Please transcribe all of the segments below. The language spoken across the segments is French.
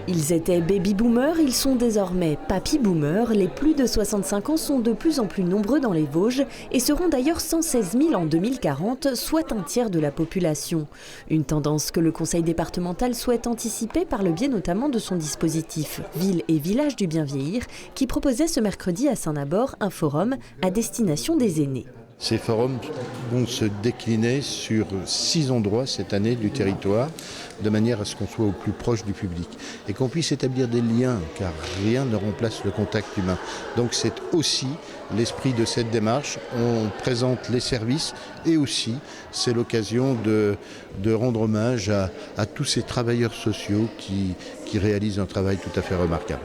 Ils étaient baby-boomers, ils sont désormais papy-boomers. Les plus de 65 ans sont de plus en plus nombreux dans les Vosges et seront d'ailleurs 116 000 en 2040, soit un tiers de la population. Une tendance que le conseil départemental souhaite anticiper par le biais notamment de son dispositif Ville et Village du Bien Vieillir, qui proposait ce mercredi à Saint-Nabord un forum à destination des aînés. Ces forums vont se décliner sur 6 endroits cette année du territoire, de manière à ce qu'on soit au plus proche du public et qu'on puisse établir des liens, car rien ne remplace le contact humain. Donc c'est aussi l'esprit de cette démarche. On présente les services et aussi c'est l'occasion de rendre hommage à tous ces travailleurs sociaux qui réalisent un travail tout à fait remarquable.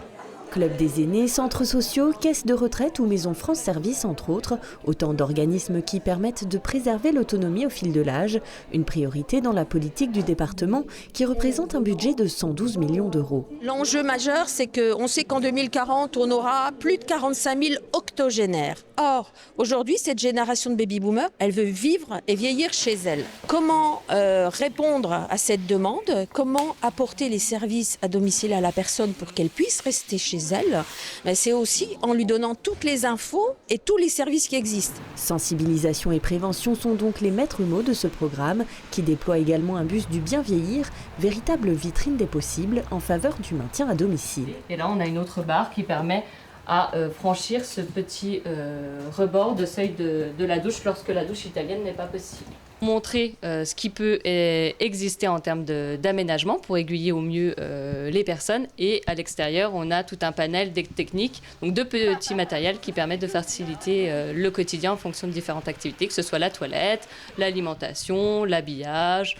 Club des aînés, centres sociaux, caisses de retraite ou maisons France Service, entre autres, autant d'organismes qui permettent de préserver l'autonomie au fil de l'âge, une priorité dans la politique du département qui représente un budget de 112 millions d'euros. L'enjeu majeur, c'est qu'on sait qu'en 2040, on aura plus de 45 000 octogénaires. Or, aujourd'hui, cette génération de baby-boomers, elle veut vivre et vieillir chez elle. Comment répondre à cette demande? Comment apporter les services à domicile à la personne pour qu'elle puisse rester chez elle? C'est aussi en lui donnant toutes les infos et tous les services qui existent. Sensibilisation et prévention sont donc les maîtres mots de ce programme qui déploie également un bus du bien vieillir, véritable vitrine des possibles en faveur du maintien à domicile. Et là, on a une autre barre qui permet à franchir ce petit rebord de seuil de la douche lorsque la douche italienne n'est pas possible. Montrer ce qui peut exister en termes d'aménagement pour aiguiller au mieux les personnes. Et à l'extérieur, on a tout un panel techniques, donc de petits matériels qui permettent de faciliter le quotidien en fonction de différentes activités, que ce soit la toilette, l'alimentation, l'habillage,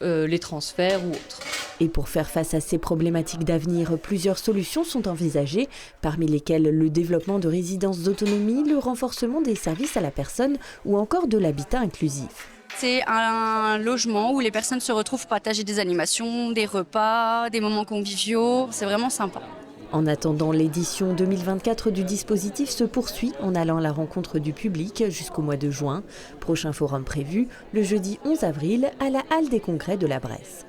les transferts ou autres. Et pour faire face à ces problématiques d'avenir, plusieurs solutions sont envisagées, parmi lesquelles le développement de résidences d'autonomie, le renforcement des services à la personne ou encore de l'habitat inclusif. C'est un logement où les personnes se retrouvent partager des animations, des repas, des moments conviviaux. C'est vraiment sympa. En attendant, l'édition 2024 du dispositif se poursuit en allant à la rencontre du public jusqu'au mois de juin. Prochain forum prévu le jeudi 11 avril à la Halle des Congrès de la Bresse.